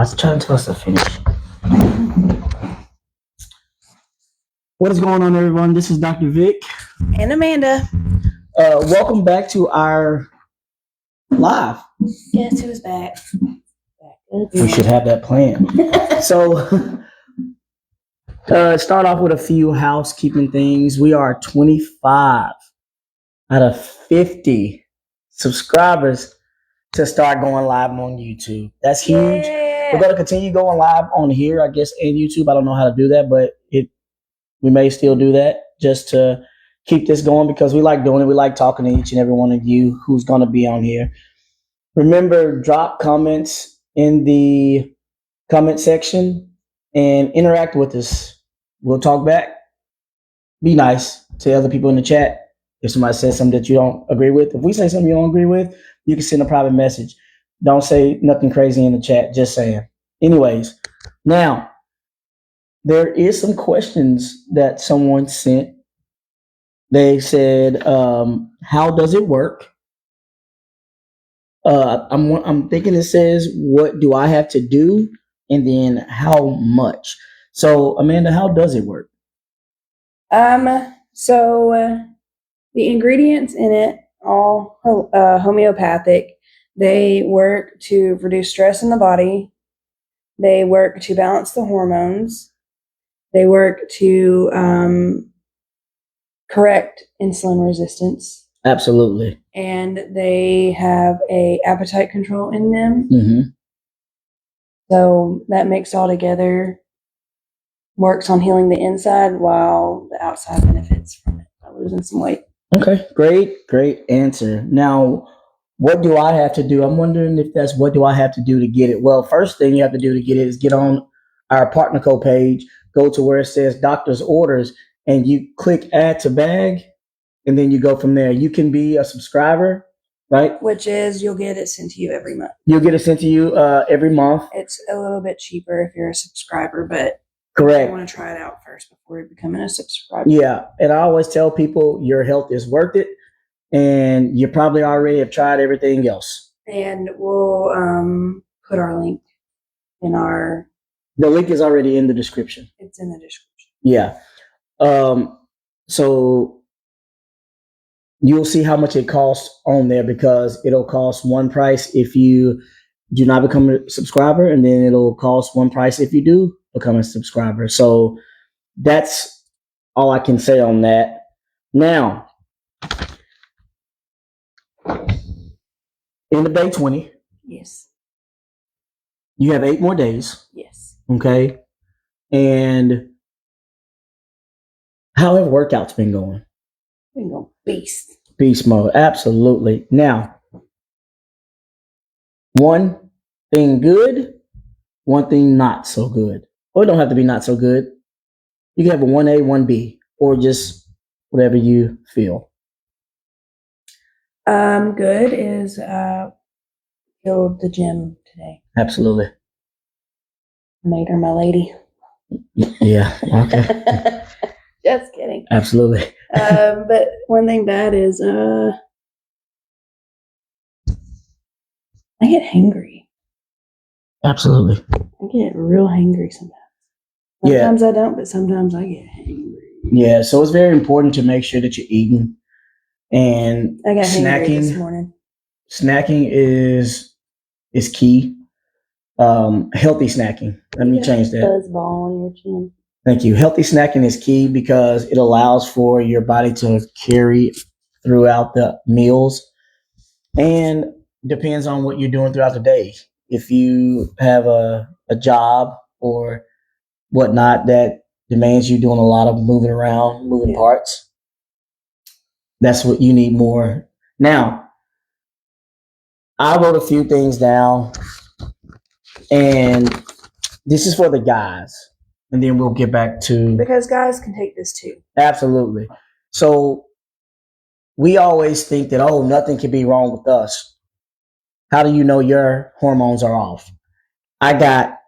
I was trying to tell us to finish. What is going on, everyone? This is Dr. Vic. And Amanda. Welcome back to our live. Guess who's back? We should have that plan. So, start off with a few housekeeping things. We are 25 out of 50 subscribers to start going live on YouTube. That's huge. Yeah. We're going to continue going live on here, I guess, and YouTube. I don't know how to do that, but we may still do that just to keep this going because we like doing it. We like talking to each and every one of you who's going to be on here. Remember, drop comments in the comment section and interact with us. We'll talk back. Be nice to other people in the chat. If somebody says something that you don't agree with, if we say something you don't agree with, you can send a private message. Don't say nothing crazy in the chat, just saying. Anyways, now, there is some questions that someone sent. They said, how does it work? I'm thinking it says, what do I have to do? And then how much? So, Amanda, how does it work? So the ingredients in it, all homeopathic. They work to reduce stress in the body. They work to balance the hormones. They work to correct insulin resistance. Absolutely. And they have a appetite control in them. Mm-hmm. So that mixed all together works on healing the inside while the outside benefits from it by losing some weight. Okay, great answer. Now, what do I have to do? I'm wondering if that's what do I have to do to get it? Well, first thing you have to do to get it is get on our partner code page, go to where it says doctor's orders, and you click add to bag, and then you go from there. You can be a subscriber, right? Which is you'll get it sent to you every month. You'll get it sent to you every month. It's a little bit cheaper if you're a subscriber, but correct. You want to try it out first before becoming a subscriber. Yeah, and I always tell people your health is worth it, and you probably already have tried everything else. And we'll put our link in our... The link is already in the description. It's in the description. Yeah. So you'll see how much it costs on there because it'll cost one price if you do not become a subscriber, and then it'll cost one price if you do become a subscriber. So that's all I can say on that. Now, in the day 20. Yes. You have 8 more days. Yes. Okay. And how have workouts been going? Been going beast. Beast mode. Absolutely. Now, one thing good, one thing not so good. Or it don't have to be not so good. You can have a 1A, 1B, or just whatever you feel. Good is go to the gym today. Absolutely. Made her my lady. Yeah. Okay. Just kidding. Absolutely. But one thing bad is I get hangry. Absolutely. I get real hangry sometimes. Sometimes I don't, but sometimes I get hangry. Yeah, so it's very important to make sure that you're eating and I got snacking. Hangry this morning. Snacking is key. Healthy snacking. Let me change that. Buzzball on your chin. Thank you. Healthy snacking is key because it allows for your body to carry throughout the meals, and depends on what you're doing throughout the day. If you have a job or whatnot that demands you doing a lot of moving around, moving parts, that's what you need more. Now, I wrote a few things down, and this is for the guys, and then we'll get back to... Because guys can take this too. Absolutely. So we always think that, oh, nothing can be wrong with us. How do you know your hormones are off? I got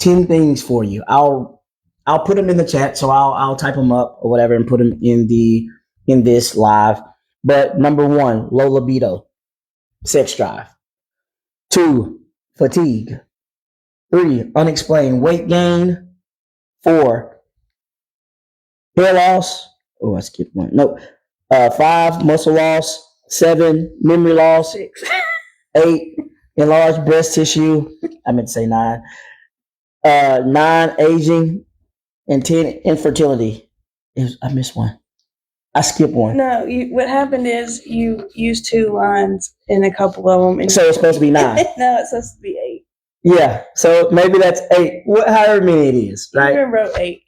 10 things for you. I'll put them in the chat, so I'll type them up or whatever and put them in this live. But number 1, low libido, sex drive. 2, fatigue. 3, unexplained weight gain. 4, hair loss. Oh, I skipped one. No. 5, muscle loss. 7, memory loss. 6. 8, enlarged breast tissue. I meant to say 9. 9, aging. And 10, infertility. I missed one. I skipped one. No, what happened is you used 2 lines in a couple of them. And So it's supposed to be 9. no, it's supposed to be 8. Yeah. So maybe that's 8. However many it is, right? You wrote 8.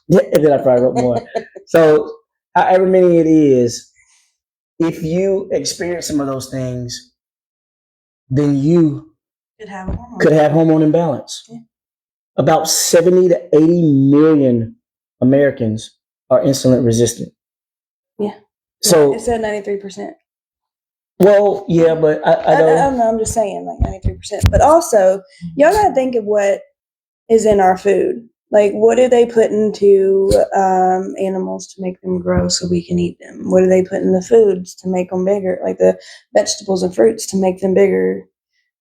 And then I probably wrote more. So however many it is, if you experience some of those things, then you could have hormone imbalance. Yeah. About 70 to 80 million Americans are insulin resistant. Yeah. So it said 93%. well, yeah, but I don't know. I'm just saying, like 93%. But also, y'all gotta think of what is in our food. Like, what do they put into animals to make them grow so we can eat them? What do they put in the foods to make them bigger? Like the vegetables and fruits to make them bigger.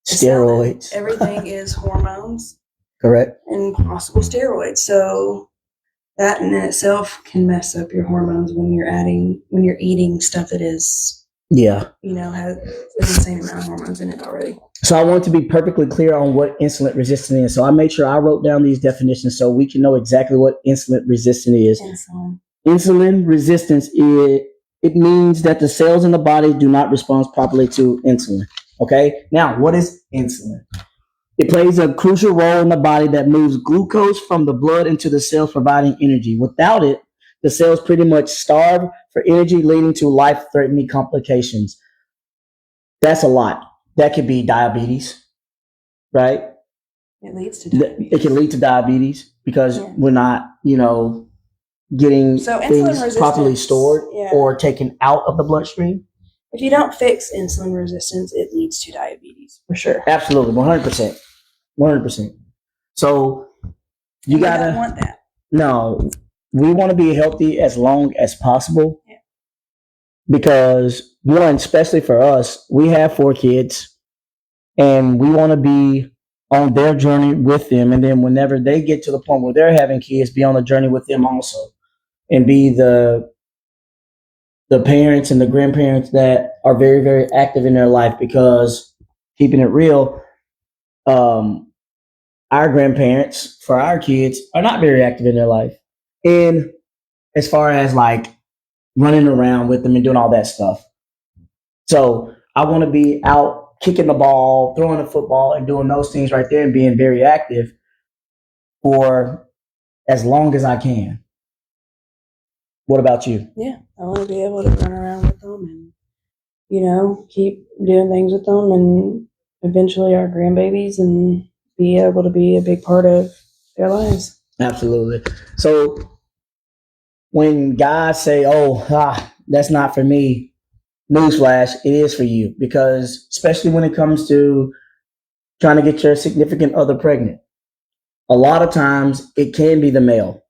steroids. Everything is hormones Correct. and possible steroids. So that in itself can mess up your hormones when you're eating stuff that is, Yeah. has the same amount of hormones in it already. So I want to be perfectly clear on what insulin resistant is. So I made sure I wrote down these definitions so we can know exactly what insulin resistant is. Insulin resistance it means that the cells in the body do not respond properly to insulin. Okay. Now, what is insulin? It plays a crucial role in the body that moves glucose from the blood into the cells, providing energy. Without it, the cells pretty much starve for energy, leading to life-threatening complications. That's a lot. That could be diabetes, right? It leads to diabetes. It can lead to diabetes because we're not, getting things properly stored or taken out of the bloodstream. If you don't fix insulin resistance, it leads to diabetes for sure. Absolutely, 100%. 100%. So you gotta don't want that. No, we want to be healthy as long as possible. Yeah. Because one, especially for us, we have 4 kids and we want to be on their journey with them. And then whenever they get to the point where they're having kids, be on the journey with them also and be the parents and the grandparents that are very, very active in their life because keeping it real, our grandparents for our kids are not very active in their life. And as far as like running around with them and doing all that stuff. So I want to be out kicking the ball, throwing the football and doing those things right there and being very active for as long as I can. What about you? Yeah, I want to be able to run around with them and, keep doing things with them and eventually our grandbabies and be able to be a big part of their lives. Absolutely. So when guys say, that's not for me, newsflash, it is for you because especially when it comes to trying to get your significant other pregnant, a lot of times it can be the male.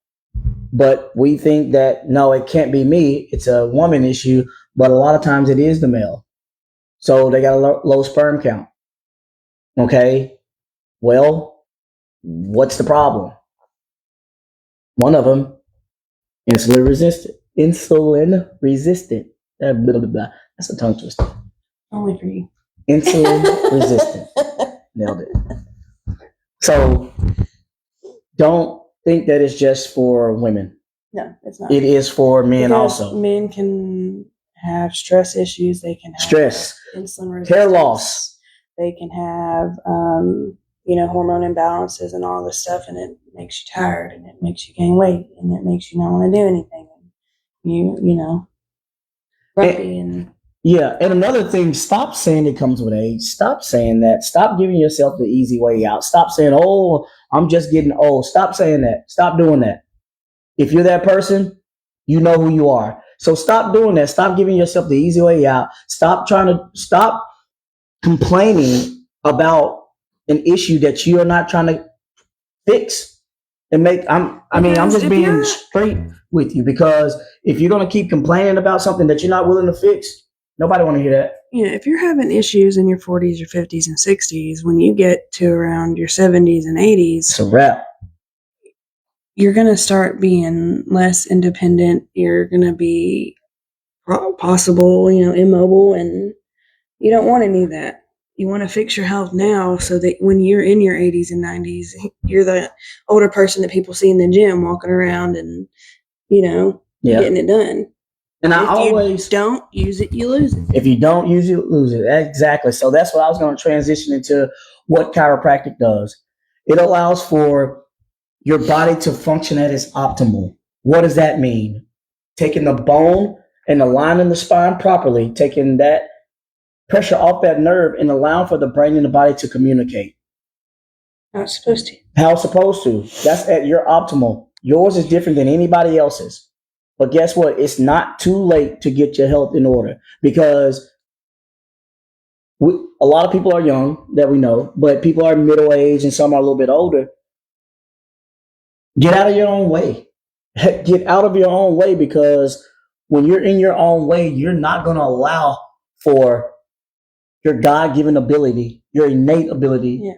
But we think that, no, it can't be me. It's a woman issue. But a lot of times it is the male. So they got a low sperm count. Okay. Well, what's the problem? One of them, insulin resistant. Insulin resistant. Blah, blah, blah. That's a tongue twister. Only for you. Insulin resistant. Nailed it. So don't think that it's just for women. No, it's not. It is for men because also. Men can have stress issues. They can have Stress, insulin resistance, hair loss. They can have, hormone imbalances and all this stuff, and it makes you tired, and it makes you gain weight, and it makes you not want to do anything. Grumpy and. Yeah, and another thing, stop saying it comes with age. Stop saying that. Stop giving yourself the easy way out. Stop saying, I'm just getting old. Stop saying that. Stop doing that. If you're that person, you know who you are. So stop doing that. Stop giving yourself the easy way out. Stop complaining about an issue that you are not trying to fix and make. I'm just being straight with you because if you're going to keep complaining about something that you're not willing to fix, nobody want to hear that. if you're having issues in your 40s or 50s and 60s, when you get to around your 70s and 80s, It's a wrap. you're going to start being less independent. You're going to be possible, immobile, and you don't want any of that. You want to fix your health now so that when you're in your 80s and 90s, you're the older person that people see in the gym walking around and, getting it done. And if you don't use it, you lose it. If you don't use it, you lose it. Exactly. So that's what I was going to transition into what chiropractic does. It allows for your body to function at its optimal. What does that mean? Taking the bone and aligning the spine properly, taking that pressure off that nerve and allowing for the brain and the body to communicate. How it's supposed to. How it's supposed to. That's at your optimal. Yours is different than anybody else's. But guess what? It's not too late to get your health in order because a lot of people are young that we know, but people are middle-aged and some are a little bit older. Get out of your own way. Get out of your own way because when you're in your own way, you're not going to allow for your God-given ability, your innate ability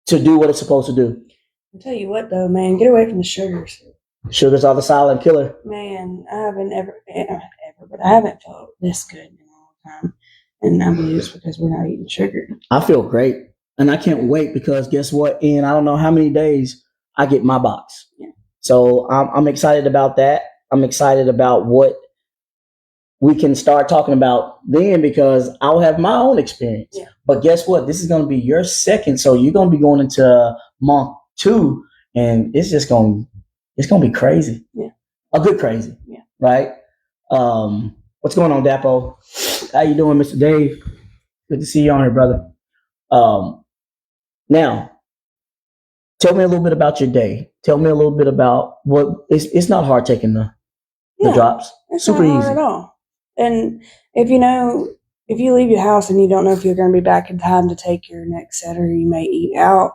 to do what it's supposed to do. I'll tell you what, though, man, get away from the sugars. Sugars are the silent killer. Man, I haven't felt this good in a long time. And I believe it's because we're not eating sugar. I feel great. And I can't wait because guess what? In I don't know how many days, I get my box. Yeah. So I'm excited about that. I'm excited about what we can start talking about then because I'll have my own experience. Yeah. But guess what? This is going to be your second. So you're going to be going into month 2 and it's going to be crazy. Yeah. A good crazy. Yeah. Right? What's going on, Dapo? How you doing, Mr. Dave? Good to see you on here, brother. Now, tell me a little bit about your day. Tell me a little bit about what it's not hard taking the drops. It's super not hard easy at all. And if you leave your house and you don't know if you're going to be back in time to take your next set or you may eat out,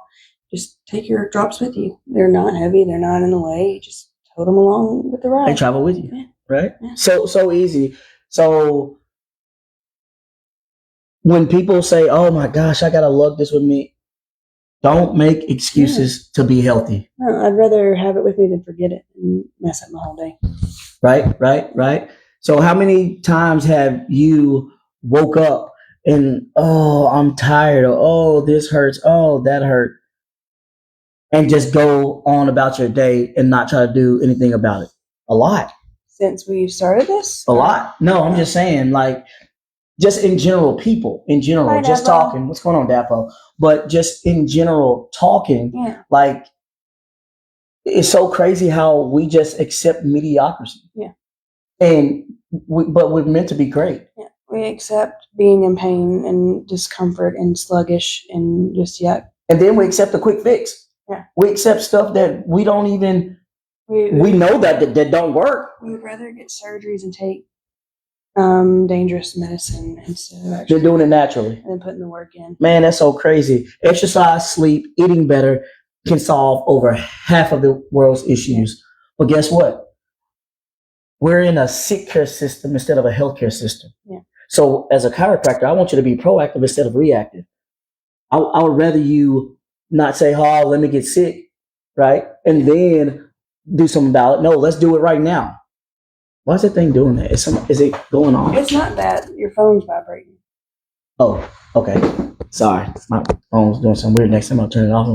just take your drops with you. They're not heavy. They're not in the way. Just tote them along with the ride. They travel with you, right? Yeah. So easy. So when people say, "Oh my gosh, I gotta lug this with me," don't make excuses to be healthy. No, I'd rather have it with me than forget it and mess up my whole day. Right. So how many times have you woke up and, oh, I'm tired, or oh, this hurts, oh, that hurt, and just go on about your day and not try to do anything about it? A lot. Since we started this? A lot. No, I'm just saying, like, just in general, people, in general, Hi, just Dapo. talking. What's going on, Dapo? But just in general, talking, like, it's so crazy how we just accept mediocrity. Yeah. But we're meant to be great. Yeah. We accept being in pain and discomfort and sluggish and just And then we accept a quick fix. Yeah. We accept stuff that we don't even, we know that don't work. We would rather get surgeries and take dangerous medicine instead of actually They're doing it naturally. and then putting the work in. Man, that's so crazy. Exercise, sleep, eating better can solve over half of the world's issues. But guess what? We're in a sick care system instead of a healthcare system. Yeah. So as a chiropractor, I want you to be proactive instead of reactive. I would rather you not say, "Oh, let me get sick," right? And then do something about it. No, let's do it right now. Why is that thing doing that? Is it going on? It's not that. Your phone's vibrating. Oh, okay. Sorry. My phone's doing something weird. Next time I'll turn it off.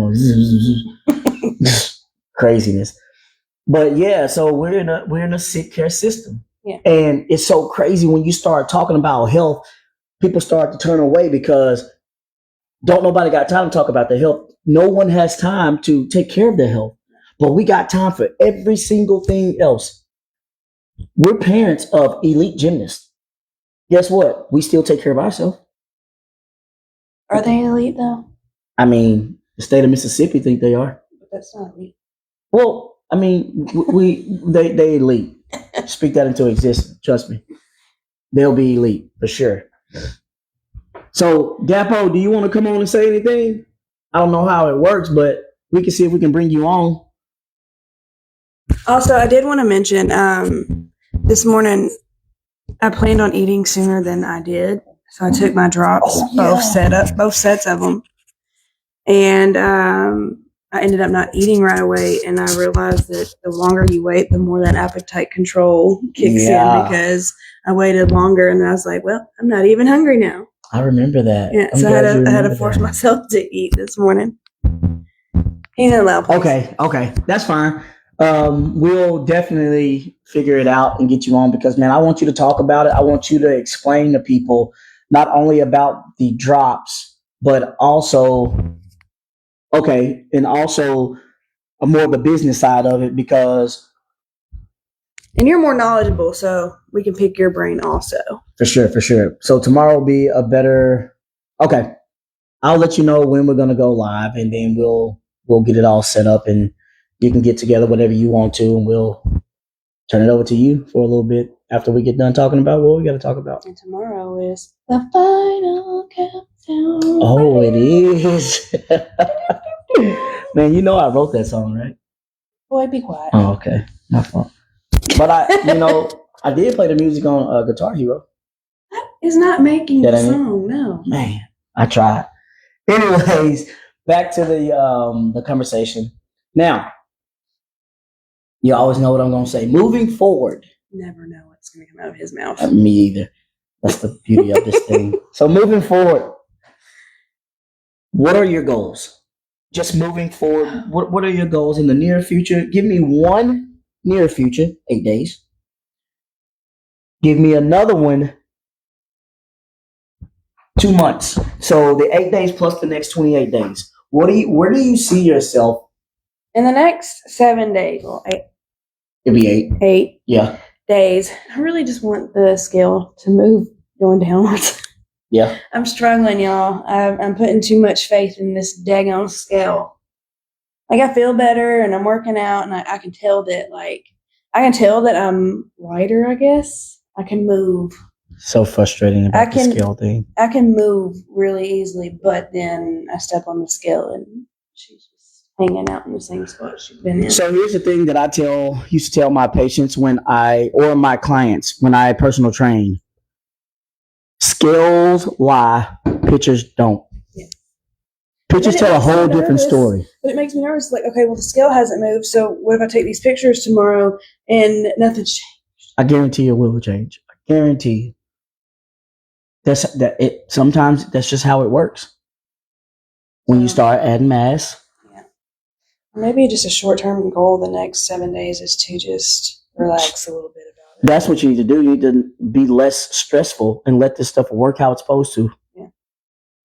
Craziness. But yeah, so we're in a sick care system. Yeah. And it's so crazy when you start talking about health, people start to turn away because don't nobody got time to talk about their health. No one has time to take care of their health. But we got time for every single thing else. We're parents of elite gymnasts. Guess what? We still take care of ourselves. Are they elite though? I mean, the state of Mississippi think they are. But that's not elite. Well, I mean, they elite. Speak that into existence. Trust me. They'll be elite for sure. So, Dapo, do you want to come on and say anything? I don't know how it works, but we can see if we can bring you on. Also, I did want to mention this morning I planned on eating sooner than I did. So I took my drops, both sets of them. And I ended up not eating right away. And I realized that the longer you wait, the more that appetite control kicks in, because I waited longer and I was like, well, I'm not even hungry now. I remember that. Yeah, so I had to force myself to eat this morning. He's in a loud place. Okay, that's fine. We'll definitely figure it out and get you on, because, man, I want you to talk about it. I want you to explain to people not only about the drops, but also, and also more of the business side of it, because. And you're more knowledgeable, so we can pick your brain also. For sure. So tomorrow will be a better. Okay, I'll let you know when we're gonna go live, and then we'll get it all set up, and you can get together whatever you want to, and we'll turn it over to you for a little bit after we get done talking about what we got to talk about. And tomorrow is the final countdown. Oh, it is. Man, you know I wrote that song, right? Boy, be quiet. Oh, okay, my fault. But I did play the music on Guitar Hero. That is not making the song, no. Man, I tried. Anyways, back to the conversation. Now, you always know what I'm going to say. Moving forward. Never know what's going to come out of his mouth. Me either. That's the beauty of this thing. So moving forward, what are your goals? Just moving forward, what are your goals in the near future? Give me one near future, 8 days. Give me another one, 2 months. So the 8 days plus the next 28 days. Where do you see yourself? In the next 7 days, well, 8. It'll be 8. 8. Yeah. Days. I really just want the scale to move going downwards. Yeah. I'm struggling, y'all. I'm putting too much faith in this daggone scale. Like, I feel better and I'm working out, and I can tell that I'm lighter, I guess. I can move. So frustrating about the scale thing. I can move really easily, but then I step on the scale and she's just hanging out in the same spot she's been in. So here's the thing that I used to tell my patients or my clients when I personal train. Scales lie, pictures don't. Yeah. Pictures tell a whole different story. But it makes me nervous. Like, okay, well, the scale hasn't moved, so what if I take these pictures tomorrow and nothing's changed? I guarantee it will change. I guarantee you. Sometimes that's just how it works. When you start adding mass. Yeah. Maybe just a short-term goal the next 7 days is to just relax a little bit about it. That's what you need to do. You need to be less stressful and let this stuff work how it's supposed to. Yeah.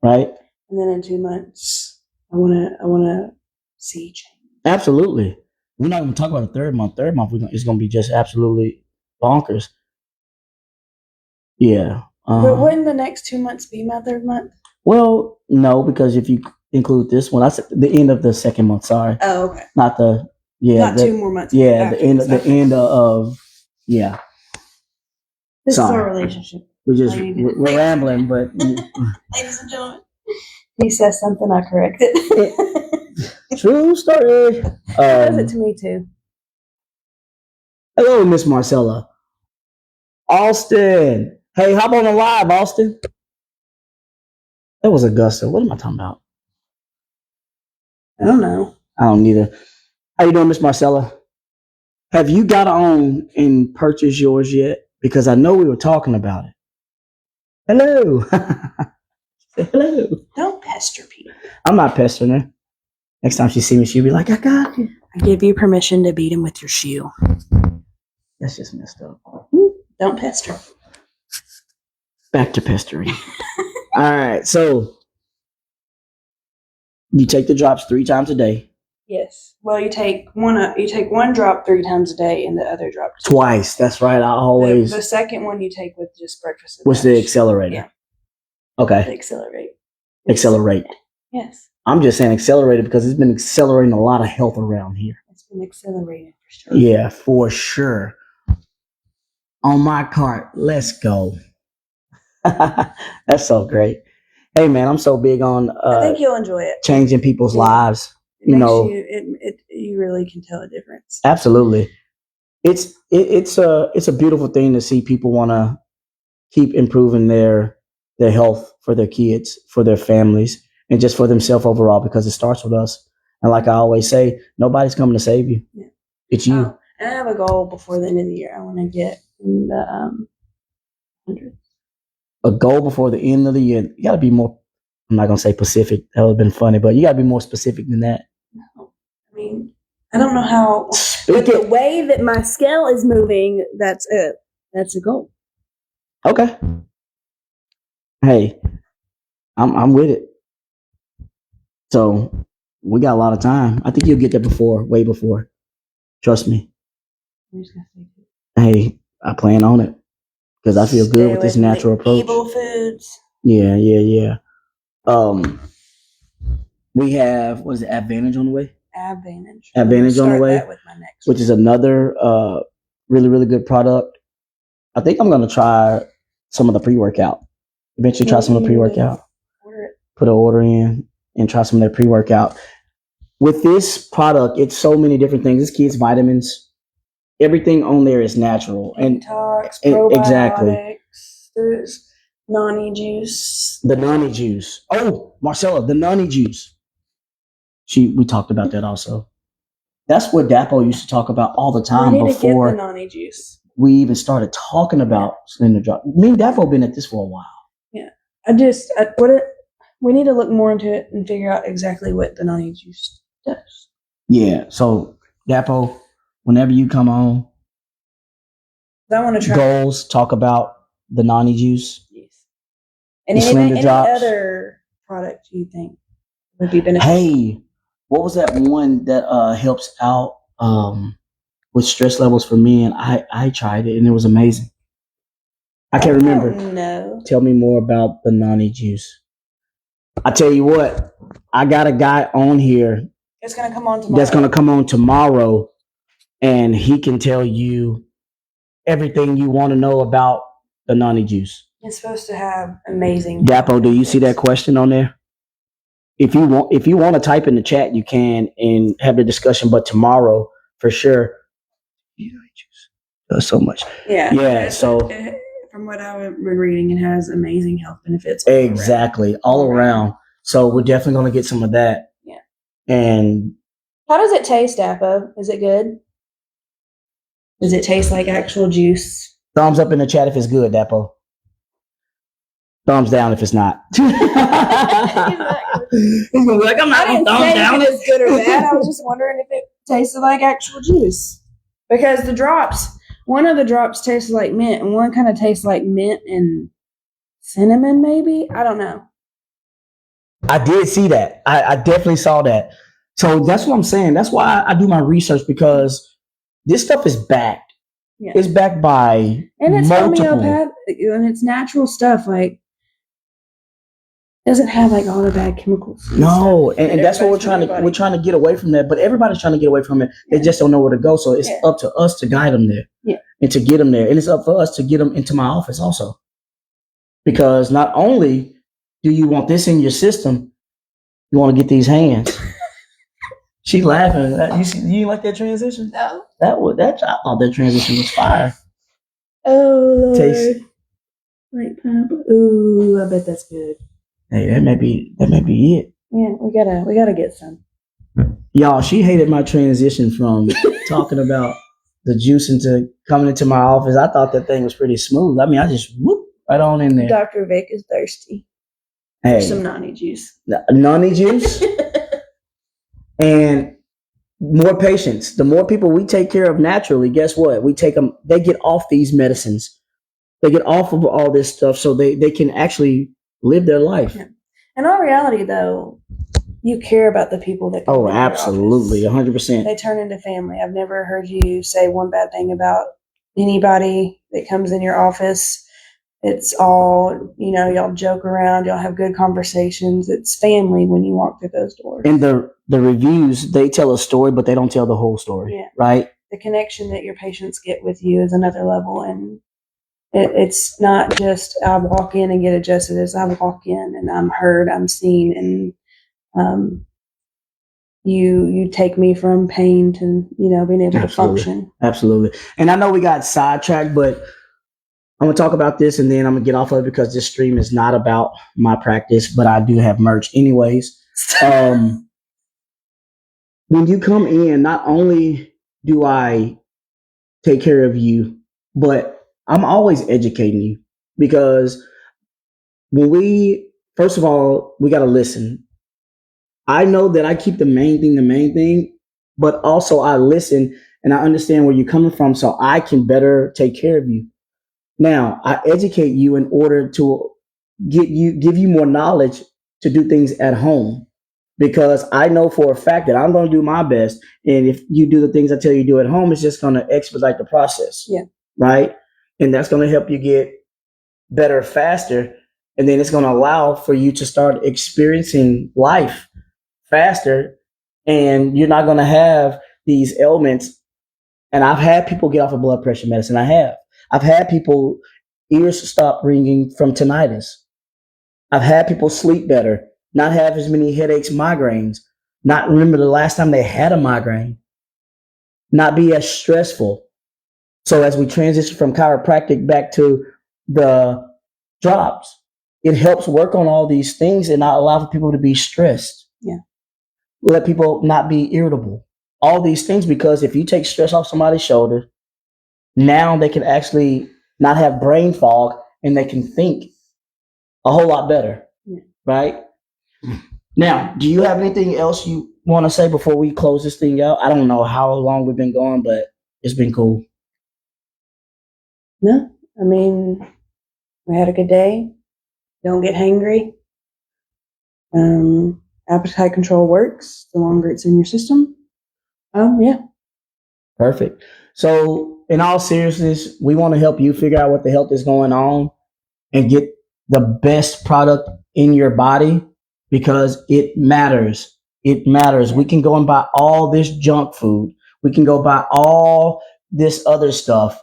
Right? And then in 2 months, I wanna see change. Absolutely. We're not going to talk about the third month. Third month is going to be just absolutely bonkers. Yeah. But wouldn't the next 2 months be my third month? Well, no, because if you include this one, that's the end of the second month. Sorry. Oh, okay. Not 2 more months. Yeah, the end of yeah. This is our relationship. We're rambling, but ladies and gentlemen, he says something, I correct it. True story. He does it to me too. Hello, Miss Marcella. Austin. Hey, hop on the live, Austin. That was Augusta. What am I talking about? I don't know. I don't either. How you doing, Miss Marcella? Have you got on and purchased yours yet? Because I know we were talking about it. Hello. Hello. Don't pester people. I'm not pestering her. Next time she sees me, she'll be like, I got you. I give you permission to beat him with your shoe. That's just messed up. Don't pester. Back to pestering. All right. So you take the drops 3 times a day. Yes. Well, you take one drop 3 times a day, and the other drop twice. That's right. I always the second one you take with just breakfast. What's the accelerator? Yeah. Okay. The accelerate. Accelerate. Yes. I'm just saying accelerated because it's been accelerating a lot of health around here. It's been accelerated for sure. Yeah, for sure. On my cart. Let's go. That's so great. Hey man, I'm so big on I think you'll enjoy it. Changing people's lives. You really can tell a difference. Absolutely. It's a beautiful thing to see people want to keep improving their their health, for their kids, for their families, and just for themselves overall, because it starts with us. And like I always say, nobody's coming to save you. Yeah. It's you. And I have a goal before the end of the year. I want to get in the 100. A goal before the end of the year. You got to be more, I'm not going to say specific. That would have been funny, but you got to be more specific than that. No. I mean, I don't know how, but the way that my scale is moving, that's it. That's a goal. Okay. Hey, I'm with it. So we got a lot of time. I think you'll get there before, way before. Trust me. Hey, I plan on it because I feel good with this natural approach. Evil foods. Yeah. We have, what is it, Advantage on the way? Advantage on the way, with my next which is another really, really good product. I think I'm going to try some of the pre-workout. Eventually try some of the pre-workout. Put an order in and try some of their pre-workout. With this product, it's so many different things. It's kids' vitamins. Everything on there is natural. Detox, probiotics, exactly. There's nani juice. The nani juice. Oh, Marcella, the nani juice. We talked about that also. That's what Dapo used to talk about all the time before to get the nani juice. We even started talking about Slender Drop. Me and Dapo been at this for a while. Yeah. We need to look more into it and figure out exactly what the nani juice does. Yeah. So Dapo, whenever you come on, I want to try goals, talk about the nani juice. Yes. And any other product you think would be beneficial? Hey, what was that one that helps out with stress levels for men? I tried it and it was amazing. I can't remember. No. Tell me more about the nani juice. I tell you what, I got a guy on here. It's going to come on tomorrow. That's going to come on tomorrow, and he can tell you everything you want to know about the nani juice. It's supposed to have amazing. Dapo, do you see that question on there? If you want to type in the chat, you can and have the discussion. But tomorrow, for sure, does so much. Yeah. So from what I've been reading, it has amazing health benefits. Exactly, all around. So we're definitely going to get some of that. Yeah. And how does it taste, Dapo? Is it good? Does it taste like actual juice? Thumbs up in the chat if it's good, Dapo. Thumbs down if it's not. He's gonna be like, I'm not I didn't say if it was good or bad. I was just wondering if it tasted like actual juice. Because one of the drops tastes like mint, and one kind of tastes like mint and cinnamon, maybe? I don't know. I did see that. I definitely saw that. So that's what I'm saying. That's why I do my research, because this stuff is backed. Yeah. It's backed by and it's homeopathic, and it's natural stuff. Like, doesn't have like all the bad chemicals. No, and that's what we're trying to get away from that. But everybody's trying to get away from it. They just don't know where to go. So it's up to us to guide them there. Yeah. And to get them there. And it's up for us to get them into my office also. Because not only do you want this in your system, you want to get these hands. She laughing. You like that transition? No. I thought that transition was fire. Oh, Lord. Taste. Like pineapple. Ooh, I bet that's good. Hey, that may be it. Yeah, we gotta get some. Y'all, she hated my transition from talking about the juice into coming into my office. I thought that thing was pretty smooth. I mean, I just whoop right on in there. Dr. Vic is thirsty. Hey, for some nani juice. Nani juice. And more patients. The more people we take care of naturally, guess what? We take them, they get off these medicines. They get off of all this stuff so they can actually live their life. Yeah. In all reality, though, you care about the people that come Oh, absolutely. 100%. They turn into family. I've never heard you say one bad thing about anybody that comes in your office. It's all, y'all joke around, y'all have good conversations. It's family when you walk through those doors. And the reviews, they tell a story, but they don't tell the whole story, right? The connection that your patients get with you is another level. And it's not just I walk in and get adjusted. It's I walk in and I'm heard, I'm seen, and you take me from pain to, being able to function. Absolutely. And I know we got sidetracked, but I'm gonna talk about this and then I'm gonna get off of it because this stream is not about my practice, but I do have merch anyways. When you come in, not only do I take care of you, but I'm always educating you because first of all, we got to listen. I know that I keep the main thing, but also I listen and I understand where you're coming from so I can better take care of you. Now, I educate you in order to give you more knowledge to do things at home because I know for a fact that I'm going to do my best. And if you do the things I tell you to do at home, it's just going to expedite the process. Yeah. Right. And that's going to help you get better faster. And then it's going to allow for you to start experiencing life faster. And you're not going to have these ailments. And I've had people get off of blood pressure medicine. I've had people ears stop ringing from tinnitus. I've had people sleep better, not have as many headaches, migraines, not remember the last time they had a migraine, not be as stressful. So as we transition from chiropractic back to the drops, it helps work on all these things and not allow for people to be stressed. Yeah. Let people not be irritable. All these things, because if you take stress off somebody's shoulder, now they can actually not have brain fog and they can think a whole lot better. Yeah. Right? Now, do you have anything else you want to say before we close this thing out? I don't know how long we've been going, but it's been cool. No, I mean, we had a good day. Don't get hangry. Appetite control works the longer it's in your system. Yeah. Perfect. So, in all seriousness, we want to help you figure out what the health is going on and get the best product in your body because it matters. It matters. We can go and buy all this junk food. We can go buy all this other stuff,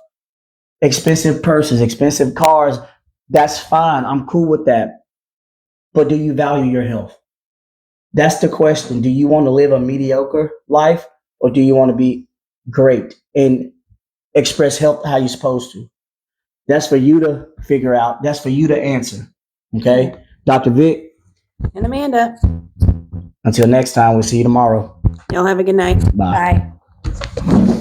expensive purses, expensive cars. That's fine. I'm cool with that. But do you value your health? That's the question. Do you want to live a mediocre life or do you want to be great and express health how you're supposed to? That's for you to figure out. That's for you to answer. Okay? Dr. Vic. And Amanda. Until next time, we'll see you tomorrow. Y'all have a good night. Bye. Bye.